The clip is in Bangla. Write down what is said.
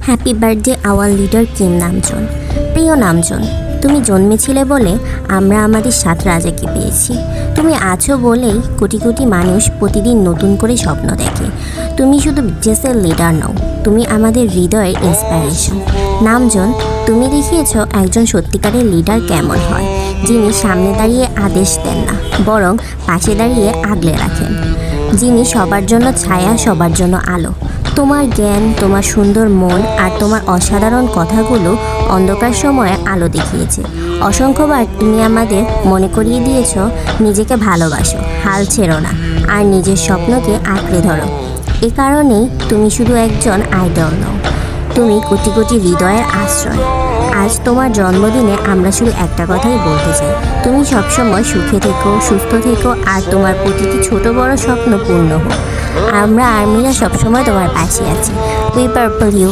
Happy birthday hour leader Kim Namjoon. প্রিয় নামজুন, তুমি জন্মেছিলে বলে আমরা আমাদের 7 রাজাকে পেয়েছি। তুমি আছো বলেই কোটি কোটি মানুষ প্রতিদিন নতুন করে স্বপ্ন দেখে। তুমি শুধু বিজনেসের লিডার নও, তুমি আমাদের হৃদয়ের ইন্সপিরেশন। নামজুন, তুমি দেখিয়েছো একজন সত্যিকারের লিডার কেমন হয়, যিনি সামনে দাঁড়িয়ে আদেশ দেন না, বরং পাশে দাঁড়িয়ে আগলে রাখেন, যিনি সবার জন্য ছায়া, সবার জন্য আলো। তোমার জ্ঞান, তোমার সুন্দর মন আর তোমার অসাধারণ কথাগুলো অন্ধকার সময়ে আলো দেখিয়েছে। অসংখ্যবার তুমি আমাদের মনে করিয়ে দিয়েছ নিজেকে ভালোবাসো, হাল ছেড়ো না আর নিজের স্বপ্নকে আঁকড়ে ধরো। এ কারণেই তুমি শুধু একজন আইডল নও, তুমি কোটি কোটি হৃদয়ের আশ্রয়। আজ তোমার জন্মদিনে আমরা শুধু একটা কথাই বলতে চাই, তুমি সবসময় সুখে থেকো, সুস্থ থেকো আর তোমার প্রতিটি ছোট বড় স্বপ্ন পূর্ণ হোক। আমরা আর্মিরা সবসময় তোমার পাশে আছি। We purple you.